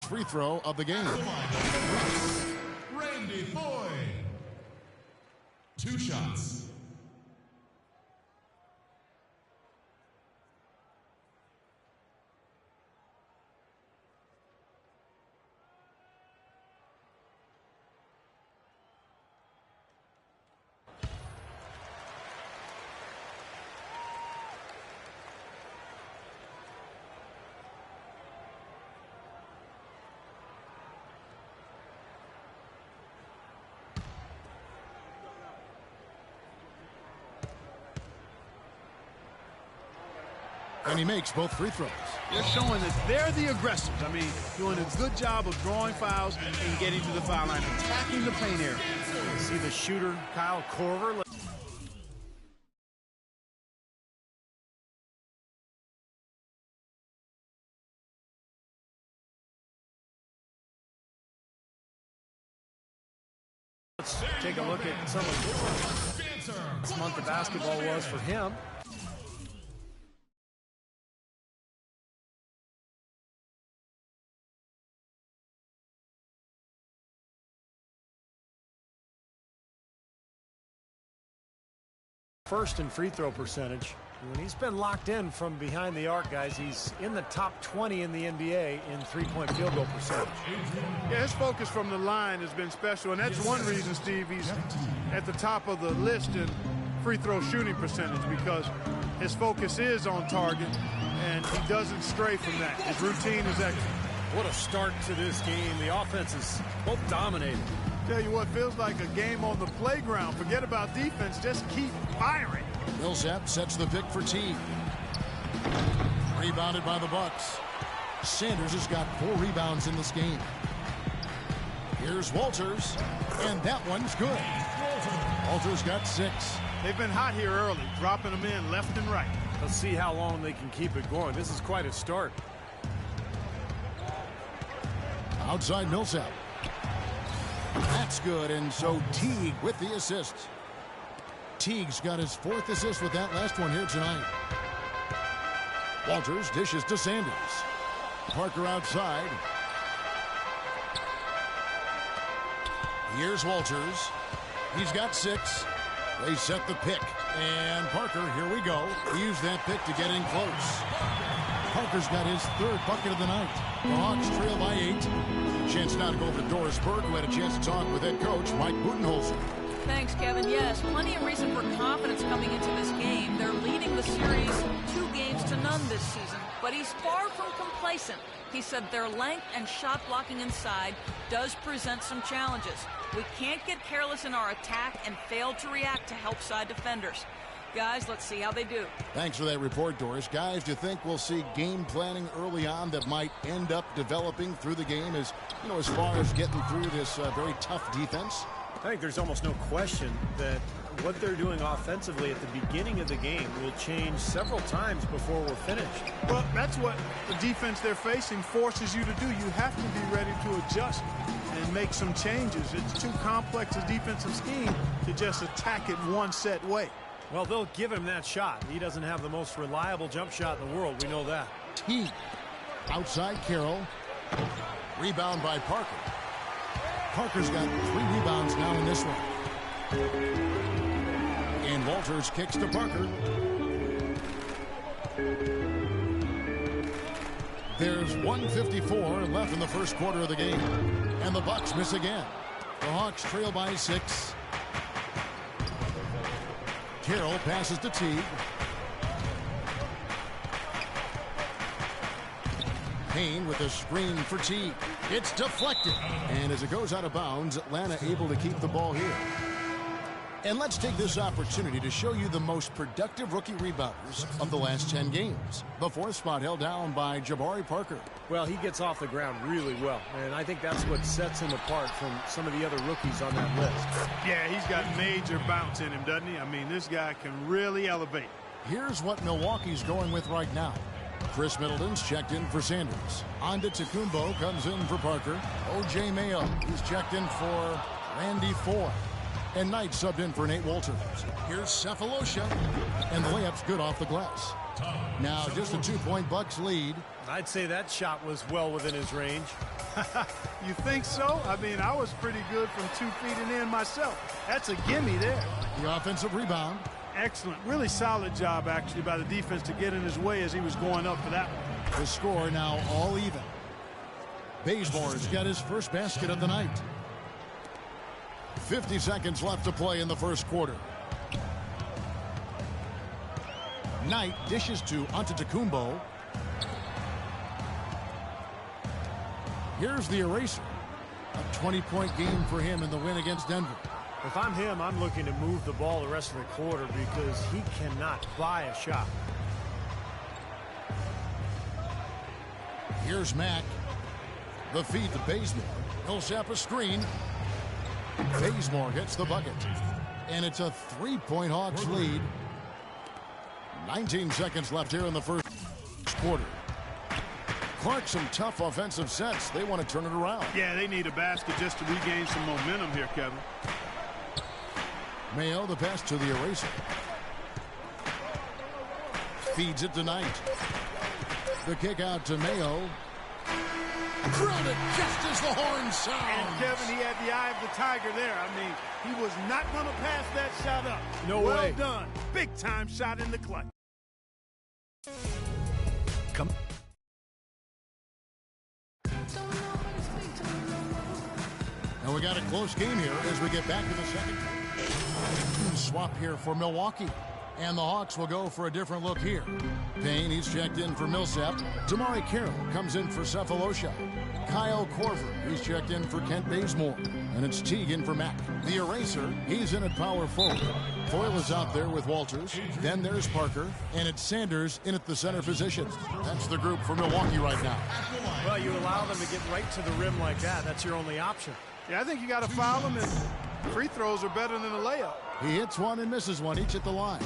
free throw of the game. Randy Foy. 2 shots. And he makes both free throws. They're showing that they're the aggressors. I mean, doing a good job of drawing fouls and getting to the foul line, attacking the paint area. See the shooter, Kyle Korver. Let's take a look at some of this month of basketball was for him. First in free throw percentage. When he's been locked in from behind the arc, guys, he's in the top 20 in the NBA in three-point field goal percentage. Yeah, his focus from the line has been special, and that's one reason, Steve, he's at the top of the list in free throw shooting percentage, because his focus is on target, and he doesn't stray from that. His routine is excellent. What a start to this game. The offense is both dominating. Tell you what, feels like a game on the playground. Forget about defense, just keep firing. Millsap sets the pick for Teague. Rebounded by the Bucks. Sanders has got 4 rebounds in this game. Here's Walters, and that one's good. Walters got 6. They've been hot here early, dropping them in left and right. Let's see how long they can keep it going. This is quite a start. Outside Millsap. That's good, and so Teague with the assist. Teague's got his 4th assist with that last one here tonight. Walters dishes to Sanders. Parker outside. Here's Walters. He's got 6. They set the pick. And Parker, here we go. He used that pick to get in close. Parker's got his 3rd bucket of the night. The Hawks trail by 8. Chance now to go over to Doris Burke, who had a chance to talk with head coach Mike Budenholzer. Thanks, Kevin. Yes, plenty of reason for confidence coming into this game. They're leading the series 2-0 this season, but he's far from complacent. He said their length and shot blocking inside does present some challenges. We can't get careless in our attack and fail to react to help side defenders. Guys, let's see how they do. Thanks for that report, Doris. Guys, do you think we'll see game planning early on that might end up developing through the game as far as getting through this very tough defense? I think there's almost no question that what they're doing offensively at the beginning of the game will change several times before we're finished. Well, that's what the defense they're facing forces you to do. You have to be ready to adjust and make some changes. It's too complex a defensive scheme to just attack it one set way. Well, they'll give him that shot. He doesn't have the most reliable jump shot in the world. We know that. Teague. Outside Carroll. Rebound by Parker. Parker's got 3 rebounds now in this one. And Walters kicks to Parker. There's 1:54 left in the first quarter of the game. And the Bucks miss again. The Hawks trail by 6. Carroll passes to Teague. Payne with a screen for Teague. It's deflected. And as it goes out of bounds, Atlanta able to keep the ball here. And let's take this opportunity to show you the most productive rookie rebounders of the last 10 games. The 4th spot held down by Jabari Parker. Well, he gets off the ground really well, and I think that's what sets him apart from some of the other rookies on that list. Yeah, he's got major bounce in him, doesn't he? I mean, this guy can really elevate. Here's what Milwaukee's going with right now. Chris Middleton's checked in for Sanders. Antetokounmpo comes in for Parker. O.J. Mayo, he's checked in for Randy Foy. And Knight subbed in for Nate Walters. Here's Cephalosha. And the layup's good off the glass. Now just a 2-point Bucks lead. I'd say that shot was well within his range. You think so? I mean, I was pretty good from 2 feet and in myself. That's a gimme there. The offensive rebound. Excellent. Really solid job, actually, by the defense to get in his way as he was going up for that one. The score now all even. Bazemore's got his first basket of the night. 50 seconds left to play in the first quarter. Knight dishes to Antetokounmpo. Here's the eraser. A 20-point game for him in the win against Denver. If I'm him, I'm looking to move the ball the rest of the quarter because he cannot buy a shot. Here's Mack. The feed to Bazemore. He'll zap a screen. Bazemore gets the bucket. And it's a 3-point Hawks lead. 19 seconds left here in the first quarter. Clark, some tough offensive sets. They want to turn it around. Yeah, they need a basket just to regain some momentum here, Kevin. Mayo, the pass to the eraser. Feeds it to Knight. The kick out to Mayo. Drilled it just as the horn sounds. And Kevin, he had the eye of the tiger there. I mean, he was not going to pass that shot up. No well way. Well done. Big time shot in the clutch. Come. And we got a close game here as we get back to the second. Swap here for Milwaukee. And the Hawks will go for a different look here. Payne, he's checked in for Millsap. Damari Carroll comes in for Cephalosha. Kyle Korver, he's checked in for Kent Bazemore. And it's Teague in for Mack. The eraser, he's in at power forward. Foyle is out there with Walters. Then there's Parker. And it's Sanders in at the center position. That's the group for Milwaukee right now. Well, you allow them to get right to the rim like that. That's your only option. Yeah, I think you got to foul him, and free throws are better than a layup. He hits one and misses one, each at the line.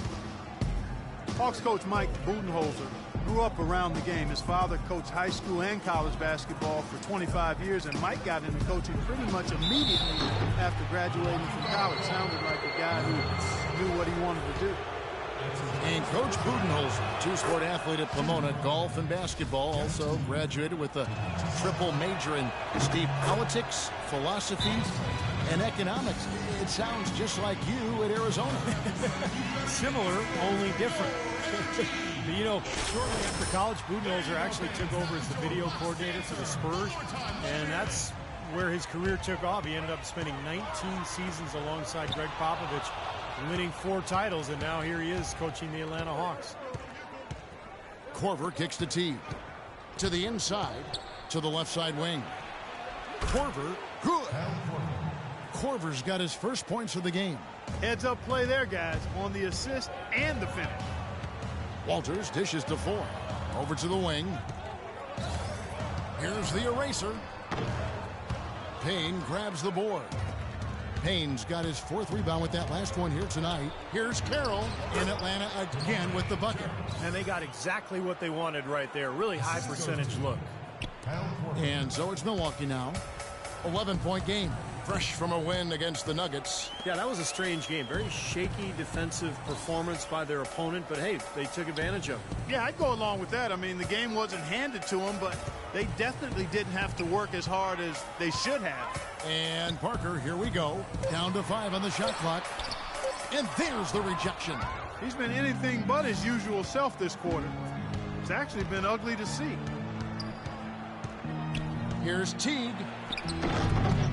Hawks coach Mike Budenholzer grew up around the game. His father coached high school and college basketball for 25 years, and Mike got into coaching pretty much immediately after graduating from college. Sounded like a guy who knew what he wanted to do. And Coach Budenholzer, two-sport athlete at Pomona, golf and basketball, also graduated with a triple major in politics, philosophy, and economics. It sounds just like you at Arizona. Similar, only different. But, you know, shortly after college, Budenholzer actually took over as the video coordinator for the Spurs, and that's where his career took off. He ended up spending 19 seasons alongside Greg Popovich, winning 4 titles, and now here he is coaching the Atlanta Hawks. Korver kicks the tee. To the inside, to the left side wing. Korver, good. Korver's got his first points of the game. Heads up play there, guys, on the assist and the finish. Walters dishes to Foyle. Over to the wing. Here's the eraser. Payne grabs the board. Payne's got his 4th rebound with that last one here tonight. Here's Carroll in Atlanta again with the bucket. And they got exactly what they wanted right there. Really high percentage look. And so it's Milwaukee now. 11-point game. Fresh from a win against the Nuggets. Yeah, that was a strange game. Very shaky defensive performance by their opponent, but hey, they took advantage of it. Yeah, I'd go along with that. I mean, the game wasn't handed to them, but they definitely didn't have to work as hard as they should have. And Parker, here we go. Down to 5 on the shot clock. And there's the rejection. He's been anything but his usual self this quarter. It's actually been ugly to see. Here's Teague.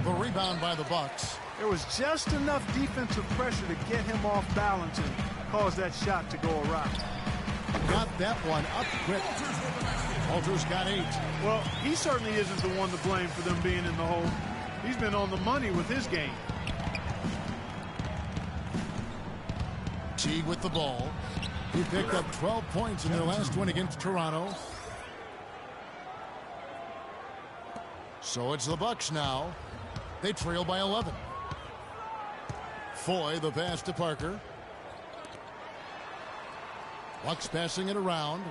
The rebound by the Bucks. There was just enough defensive pressure to get him off balance and cause that shot to go awry. Got that one up quick. Walters got 8. Well, he certainly isn't the one to blame for them being in the hole. He's been on the money with his game. Teague with the ball. He picked up 12 points in their last win against Toronto. So it's the Bucks now. They trail by 11. Foy, the pass to Parker. Bucks passing it around.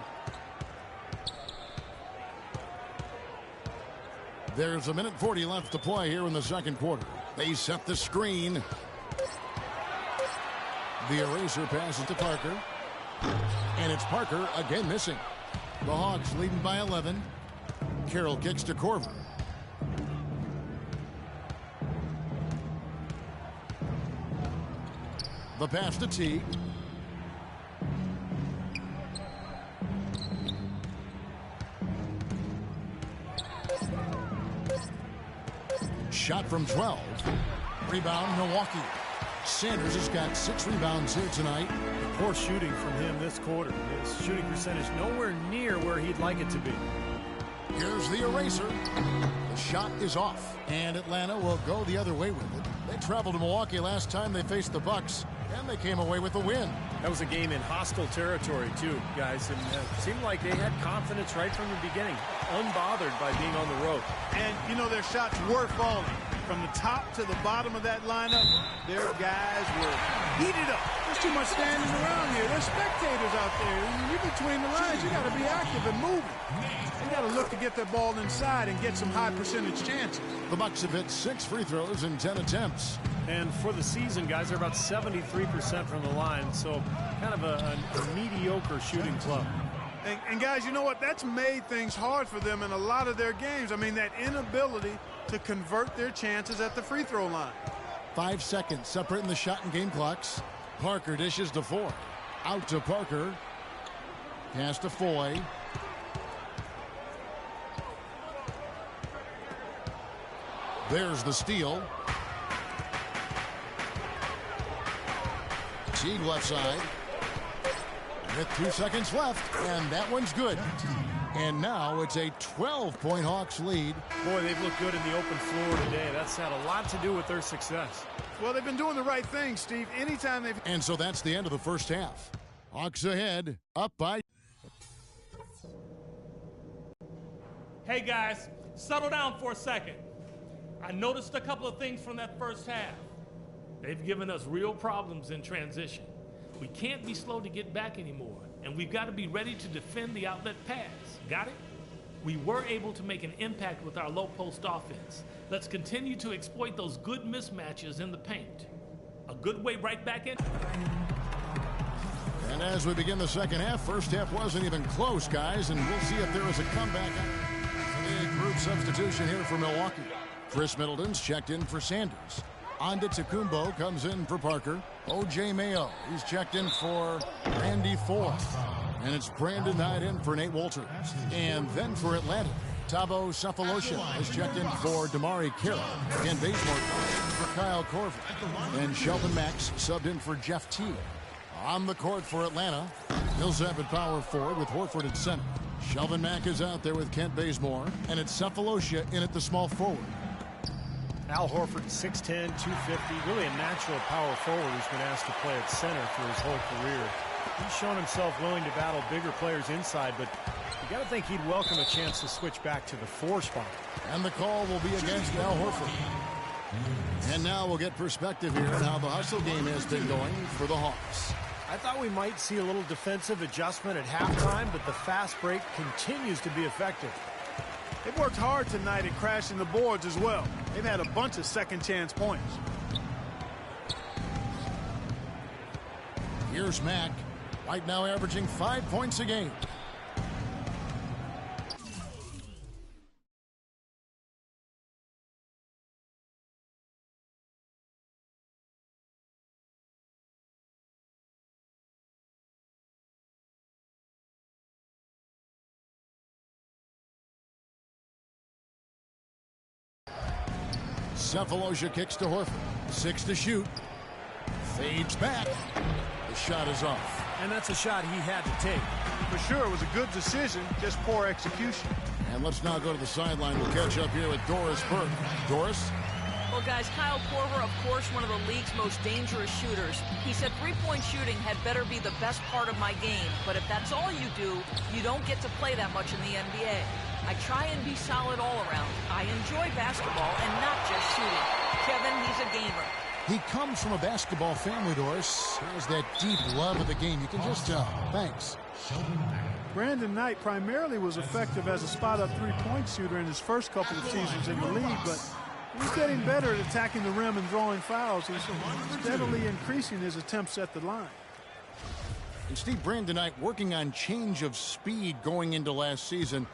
There's a minute 40 left to play here in the second quarter. They set the screen. The eraser passes to Parker. And it's Parker again missing. The Hawks leading by 11. Carroll kicks to Corver. The pass to Teague. Shot from 12. Rebound, Milwaukee. Sanders has got 6 rebounds here tonight. Poor shooting from him this quarter. His shooting percentage nowhere near where he'd like it to be. Here's the eraser. The shot is off, and Atlanta will go the other way with it. They traveled to Milwaukee last time they faced the Bucks, and they came away with a win. That was a game in hostile territory, too, guys. And it seemed like they had confidence right from the beginning, unbothered by being on the road. And, you know, their shots were falling. From the top to the bottom of that lineup, their guys were heated up. There's too much standing around here. There's spectators out there. You're between the lines. You got to be active and moving. You got to look to get that ball inside and get some high percentage chances. The Bucks have hit 6 free throws in 10 attempts. And for the season, guys, they're about 73% from the line, so kind of a mediocre shooting club. And guys, you know what? That's made things hard for them in a lot of their games. I mean, that inability to convert their chances at the free throw line. 5 seconds separating the shot and game clocks. Parker dishes to Foy. Out to Parker. Pass to Foy. There's the steal. Teague left side. With 2 seconds left, and that one's good. And now it's a 12-point Hawks lead. Boy, they've looked good in the open floor today. That's had a lot to do with their success. Well, they've been doing the right thing, Steve. Anytime they've... And so that's the end of the first half. Hawks ahead, up by... Hey, guys, settle down for a second. I noticed a couple of things from that first half. They've given us real problems in transition. We can't be slow to get back anymore, and we've got to be ready to defend the outlet pass. Got it? We were able to make an impact with our low post offense. Let's continue to exploit those good mismatches in the paint. A good way right back in. And as we begin the second half, first half wasn't even close, guys, and we'll see if there is a comeback. The group substitution here for Milwaukee. Chris Middleton's checked in for Sanders. Antetokounmpo comes in for Parker. O.J. Mayo, he's checked in for Randy Ford. And it's Brandon Knight in for Nate Wolters. And then for Atlanta, Thabo Sefolosha has checked in for Damari Carroll. Again, Bazemore for Kyle Korver. And Sheldon Max subbed in for Jeff Teague. On the court for Atlanta, Millsap at power forward with Horford at center. Sheldon Mack is out there with Kent Bazemore. And it's Sefolosha in at the small forward. Al Horford, 6'10", 250, really a natural power forward who's been asked to play at center for his whole career. He's shown himself willing to battle bigger players inside, but you got to think he'd welcome a chance to switch back to the 4 spot. And the call will be against Al Horford. And now we'll get perspective here on how the hustle game has been going for the Hawks. I thought we might see a little defensive adjustment at halftime, but the fast break continues to be effective. They've worked hard tonight at crashing the boards as well. They've had a bunch of second chance points. Here's Mack, right now averaging 5 points a game. Sefolosha kicks to Horford. 6 to shoot. Fades back. The shot is off. And that's a shot he had to take. For sure, it was a good decision, just poor execution. And let's now go to the sideline. We'll catch up here with Doris Burke. Doris? Well, guys, Kyle Korver, of course, one of the league's most dangerous shooters. He said three-point shooting had better be the best part of my game. But if that's all you do, you don't get to play that much in the NBA. I try and be solid all around. I enjoy basketball and not just shooting. Kevin, he's a gamer. He comes from a basketball family, Doris. He has that deep love of the game. You can just tell. Thanks. Brandon Knight primarily was effective as a spot-up three-point shooter in his first couple of seasons in the league, but He's getting better at attacking the rim and drawing fouls. He's steadily increasing his attempts at the line. And Steve Brandonite working on change of speed going into last season.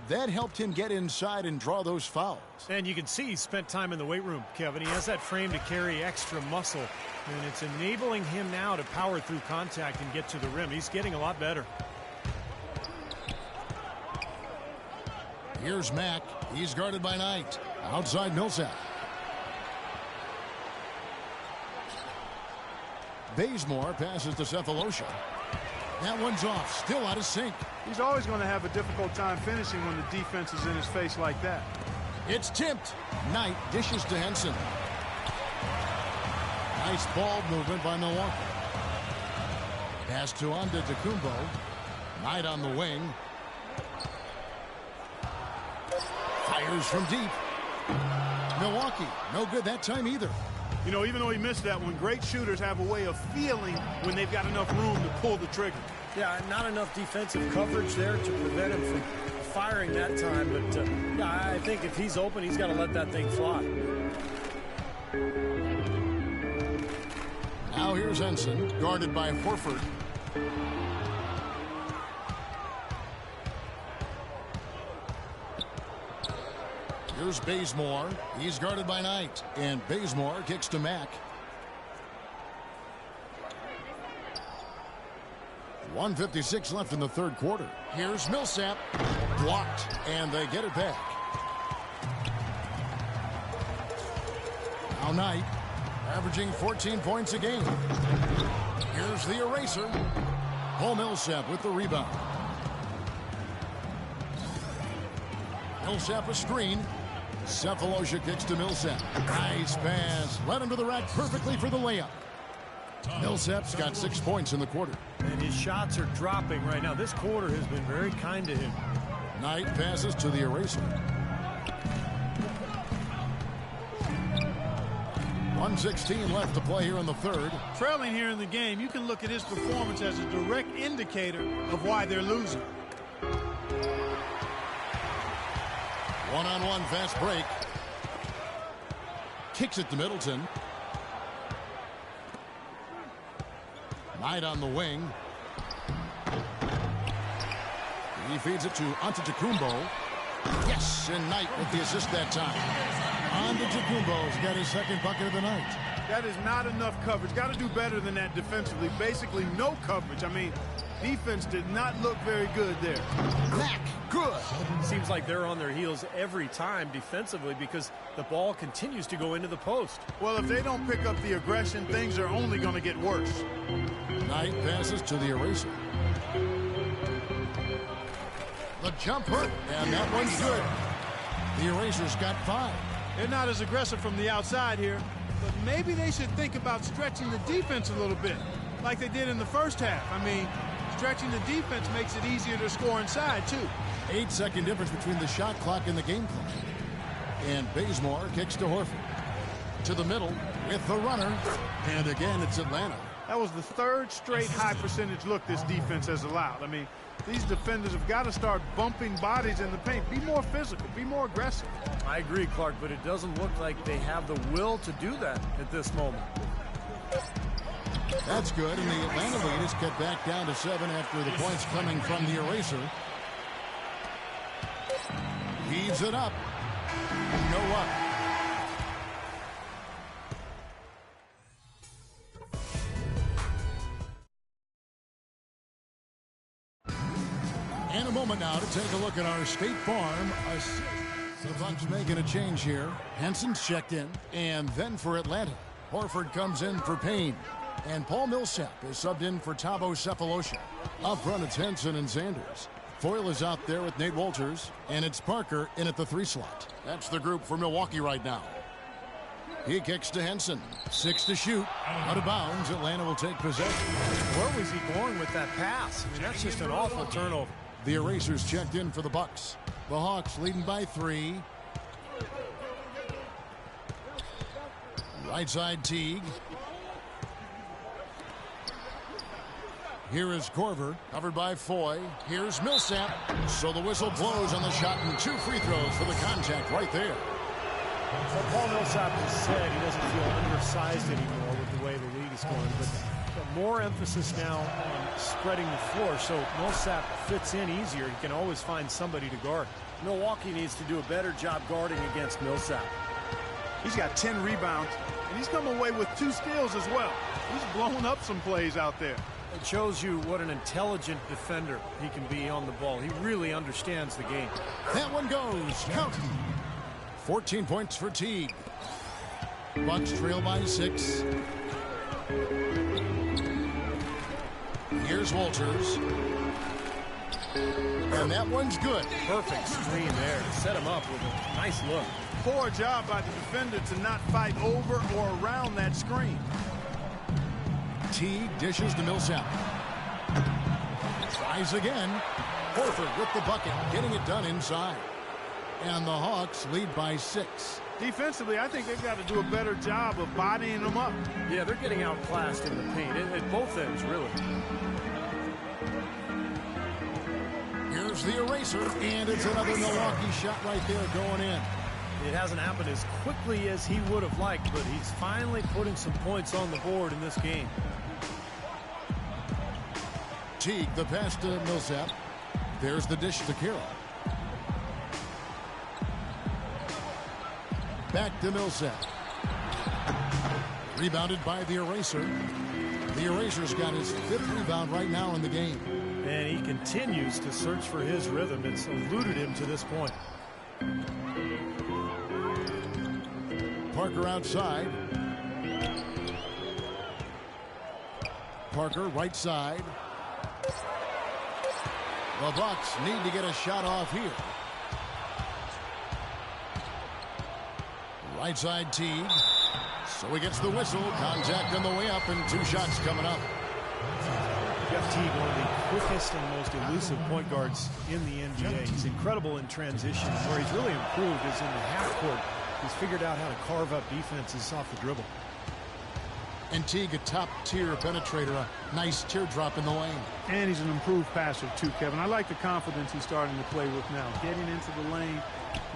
That helped him get inside and draw those fouls. And you can see he spent time in the weight room, Kevin. He has that frame to carry extra muscle, and it's enabling him now to power through contact and get to the rim. He's getting a lot better. Here's Mack. He's guarded by Knight. Outside Millsap. Bazemore passes to Cephalosha. That one's off. Still out of sync. He's always going to have a difficult time finishing when the defense is in his face like that. It's tipped. Knight dishes to Henson. Nice ball movement by Milwaukee. Pass to Antetokounmpo. Knight on the wing. Fires from deep. Milwaukee, no good that time either. You know, even though he missed that one, great shooters have a way of feeling when they've got enough room to pull the trigger. Yeah, not enough defensive coverage there to prevent him from firing that time. But, yeah, I think if he's open, he's got to let that thing fly. Now here's Henson, guarded by Horford. Here's Bazemore. He's guarded by Knight. And Bazemore kicks to Mack. 1:56 left in the third quarter. Here's Millsap. Blocked. And they get it back. Now Knight, averaging 14 points a game. Here's the eraser. Paul Millsap with the rebound. Millsap a screen. Cephalosha kicks to Millsap. Nice pass. Led him to the rack perfectly for the layup. Millsap's got 6 points in the quarter. And his shots are dropping right now. This quarter has been very kind to him. Knight passes to the eraser. 1:16 left to play here in the third. Trailing here in the game, you can look at his performance as a direct indicator of why they're losing. One-on-one fast break. Kicks it to Middleton. Knight on the wing. He feeds it to Antetokounmpo. Yes, and Knight with the assist that time. Antetokounmpo's got his second bucket of the night. That is not enough coverage. Got to do better than that defensively. Basically no coverage. I mean, defense did not look very good there. Mack, good. Seems like they're on their heels every time defensively because the ball continues to go into the post. Well, if they don't pick up the aggression, things are only going to get worse. Knight passes to the eraser. The jumper, and that one's good. The eraser's got 5. They're not as aggressive from the outside here, but maybe they should think about stretching the defense a little bit, like they did in the first half. I mean, stretching the defense makes it easier to score inside, too. 8-second difference between the shot clock and the game clock. And Bazemore kicks to Horford. To the middle with the runner. And again, it's Atlanta. That was the third straight high percentage look this defense has allowed. I mean, these defenders have got to start bumping bodies in the paint. Be more physical. Be more aggressive. I agree, Clark, but it doesn't look like they have the will to do that at this moment. That's good, and the Atlanta lead is cut back down to 7 after the points coming from the eraser. Heaves it up. No up. And a moment now to take a look at our State Farm assist. The Bucks making a change here. Henson's checked in, and then for Atlanta, Horford comes in for Payne. And Paul Millsap is subbed in for Thabo Cephalosha. Up front, it's Henson and Sanders. Foyle is out there with Nate Wolters, and it's Parker in at the 3 slot. That's the group for Milwaukee right now. He kicks to Henson. 6 to shoot. Out of bounds. Atlanta will take possession. Where was he going with that pass? I mean, that's just an awful turnover. The erasers checked in for the Bucks. The Hawks leading by 3. Right side Teague. Here is Korver, covered by Foy. Here's Millsap. So the whistle blows on the shot and 2 free throws for the contact right there. Well, Paul Millsap has said he doesn't feel undersized anymore with the way the league is going, but more emphasis now on spreading the floor, so Millsap fits in easier. He can always find somebody to guard. Milwaukee needs to do a better job guarding against Millsap. He's got 10 rebounds, and he's come away with 2 steals as well. He's blown up some plays out there. It shows you what an intelligent defender he can be on the ball. He really understands the game. That one goes. Count. 14 points for Teague. Bucks trail by 6. Here's Walters. And that one's good. Perfect screen there to set him up with a nice look. Poor job by the defender to not fight over or around that screen. Teague dishes to Millsap. Tries again. Horford with the bucket, getting it done inside. And the Hawks lead by 6. Defensively, I think they've got to do a better job of bodying them up. Yeah, they're getting outclassed in the paint at both ends, really. Here's the eraser, and it's another Milwaukee shot right there going in. It hasn't happened as quickly as he would have liked, but he's finally putting some points on the board in this game. Teague, the pass to Millsap. There's the dish to Carroll. Back to Millsap. Rebounded by the eraser. The eraser's got his 5th rebound right now in the game. And he continues to search for his rhythm. It's eluded him to this point. Parker outside. Parker right side. The Bucks need to get a shot off here. Right side Teague. So he gets the whistle. Contact on the way up and 2 shots coming up. Jeff Teague, one of the quickest and most elusive point guards in the NBA. He's incredible in transition. Where he's really improved is in the half court. He's figured out how to carve up defenses off the dribble. And Teague, a top-tier penetrator, a nice teardrop in the lane. And he's an improved passer, too, Kevin. I like the confidence he's starting to play with now. Getting into the lane,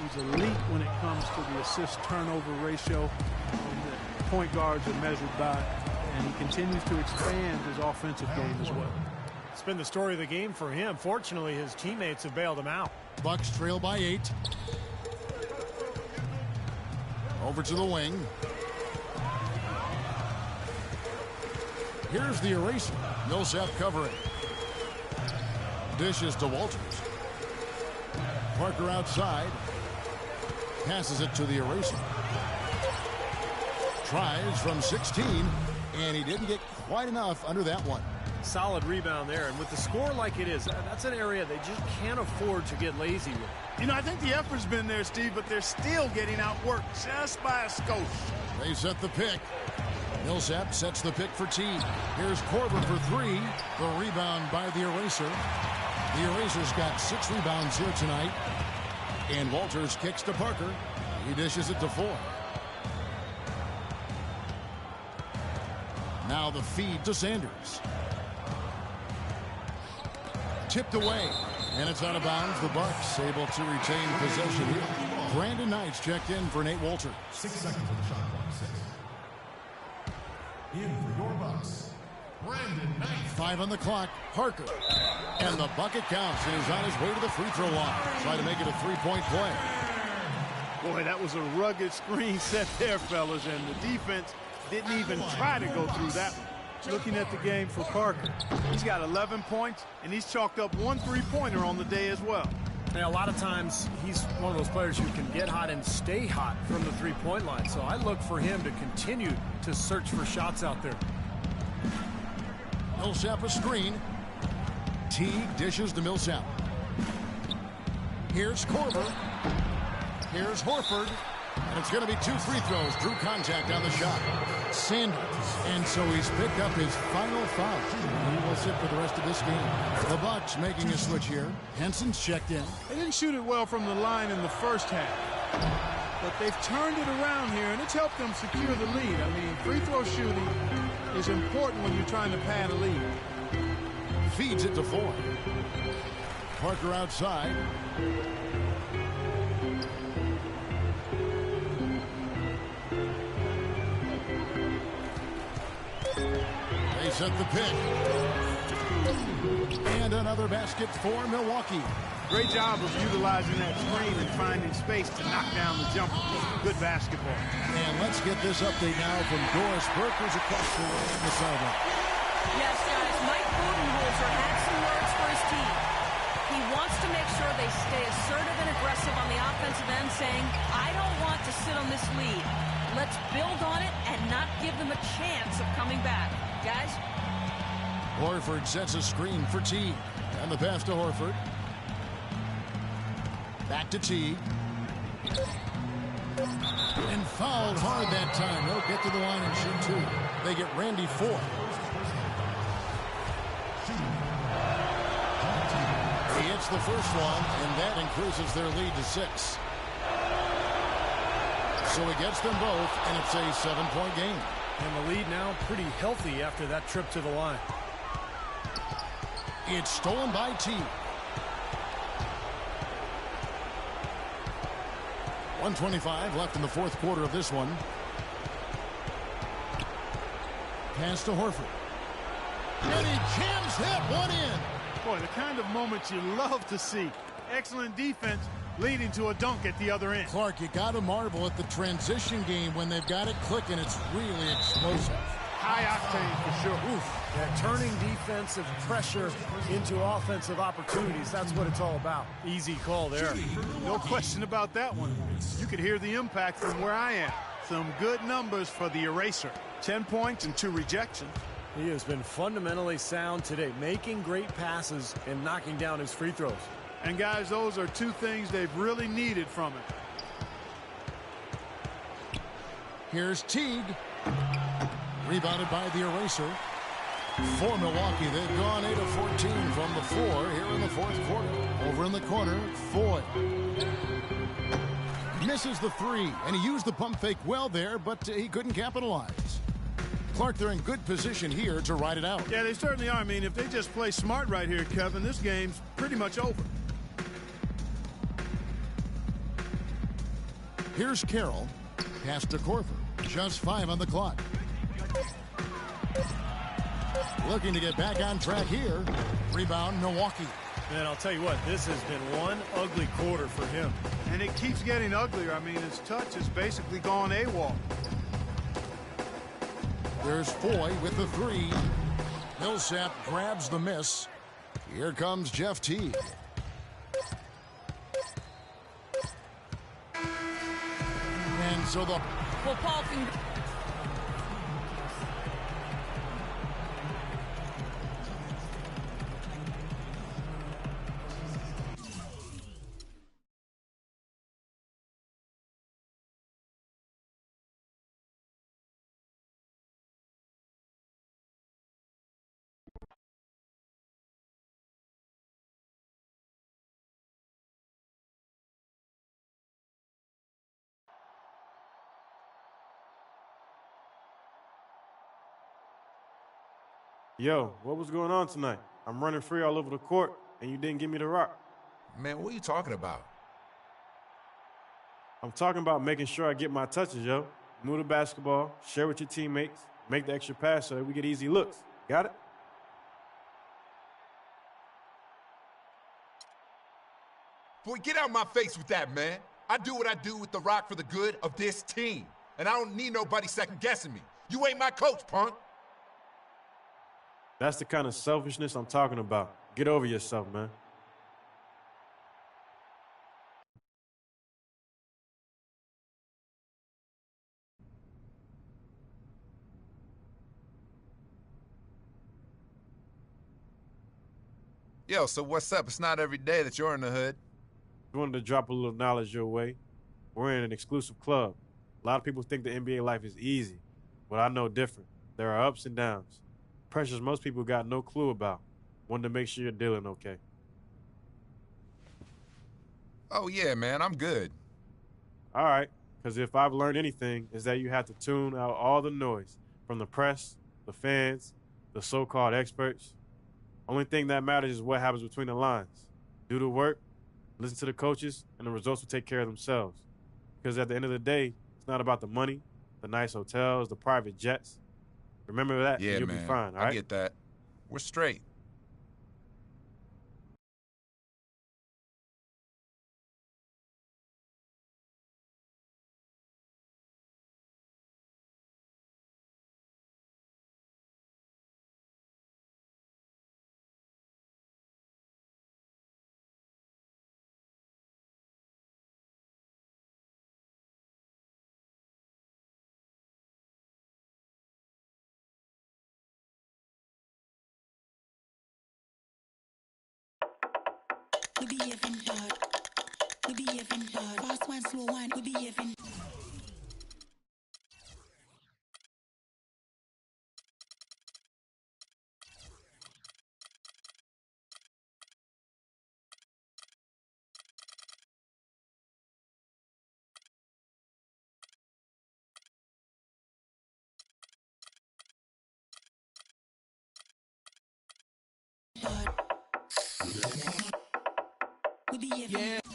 he's elite when it comes to the assist-turnover ratio that point guards are measured by. And he continues to expand his offensive game as well. It's been the story of the game for him. Fortunately, his teammates have bailed him out. Bucks trail by 8. Over to the wing. Here's the eraser. Millsap covering. Dishes to Walters. Parker outside. Passes it to the eraser. Tries from 16, and he didn't get quite enough under that one. Solid rebound there, and with the score like it is, that's an area they just can't afford to get lazy with. You know, I think the effort's been there, Steve, but they're still getting outworked just by a skosh. They set the pick. Millsap sets the pick for Teague. Here's Korver for 3. The rebound by the eraser. The eraser's got 6 rebounds here tonight. And Walters kicks to Parker. He dishes it to 4. Now the feed to Sanders. Tipped away. And it's out of bounds. The Bucks able to retain possession here. Brandon Knight's checked in for Nate Walters. 6 seconds on the shot clock. 6. In for your Bucks, Brandon Knight. 5 on the clock. Parker. And the bucket counts, and he's on his way to the free throw line. Try to make it a 3-point play. Boy, that was a rugged screen set there, fellas, and the defense didn't even try to go through that one. Looking at the game for Parker, he's got 11 points, and he's chalked up 1 3-pointer on the day as well. Now, a lot of times, he's one of those players who can get hot and stay hot from the three-point line. So I look for him to continue to search for shots out there. Millsap a screen. Teague dishes to Millsap. Here's Korver. Here's Horford. And it's going to be 2 free throws. Drew contact on the shot. Sanders. And so he's picked up his final foul. He will sit for the rest of this game. The Bucks making a switch here. Henson's checked in. They didn't shoot it well from the line in the first half. But they've turned it around here, and it's helped them secure the lead. I mean, free throw shooting is important when you're trying to pad a lead. Feeds it to 4. Parker outside. set the pick. And another basket for Milwaukee. Great job of utilizing that screen and finding space to knock down the jumper. Good basketball. And let's get this update now from Doris Burke, who's across the way on the sideline. Yes, guys, Mike Budenholzer had some words for his team. He wants to make sure they stay assertive and aggressive on the offensive end, saying, I don't want to sit on this lead. Let's build on it and not give them a chance of coming back. Guys? Horford sets a screen for Teague. And the pass to Horford. Back to Teague. And fouled hard that time. They'll get to the line and shoot two. They get Randy Ford. He hits the first one, and that increases their lead to 6. So he gets them both, and it's a 7-point game. And the lead now pretty healthy after that trip to the line. It's stolen by Teague. 1:25 left in the fourth quarter of this one. Pass to Horford. And he jams that one in. Boy, the kind of moments you love to see. Excellent defense leading to a dunk at the other end. Clark, you got to marvel at the transition game when they've got it clicking. It's really explosive. High octane for sure. Oof. Yeah, turning defensive pressure into offensive opportunities. That's what it's all about. Easy call there. No question about that one. You could hear the impact from where I am. Some good numbers for the eraser. 10 points and 2 rejections. He has been fundamentally sound today, making great passes and knocking down his free throws. And guys, those are 2 things they've really needed from him. Here's Teague. Rebounded by the eraser. For Milwaukee, they've gone 8 of 14 from the floor here in the fourth quarter. Over in the corner, Foy. Misses the 3, and he used the pump fake well there, but he couldn't capitalize. Clark, they're in good position here to ride it out. Yeah, they certainly are. I mean, if they just play smart right here, Kevin, this game's pretty much over. Here's Carroll. Pass to Korver. Just 5 on the clock. Looking to get back on track here. Rebound, Milwaukee. And I'll tell you what, this has been one ugly quarter for him. And it keeps getting uglier. I mean, his touch has basically gone AWOL. There's Foy with the 3. Millsap grabs the miss. Here comes Jeff Teague. And so the... Well, Paul can... Yo, what was going on tonight? I'm running free all over the court, and you didn't give me the rock. Man, what are you talking about? I'm talking about making sure I get my touches, yo. Move the basketball, share with your teammates, make the extra pass so that we get easy looks. Got it? Boy, get out of my face with that, man. I do what I do with the rock for the good of this team. And I don't need nobody second-guessing me. You ain't my coach, punk. That's the kind of selfishness I'm talking about. Get over yourself, man. Yo, so what's up? It's not every day that you're in the hood. Just wanted to drop a little knowledge your way. We're in an exclusive club. A lot of people think the NBA life is easy, but I know different. There are ups and downs. Pressures most people got no clue about. Wanted to make sure you're dealing okay. Oh, yeah, man, I'm good. All right, because if I've learned anything, is that you have to tune out all the noise from the press, the fans, the so-called experts. Only thing that matters is what happens between the lines. Do the work, listen to the coaches, and the results will take care of themselves. Because at the end of the day, it's not about the money, the nice hotels, the private jets. Remember that, Yeah, and you'll man. be fine, all I right? get that. We're straight. We behaving hard. We behaving hard. Fast one, slow one. We behaving. Hard. We behaving. Yeah.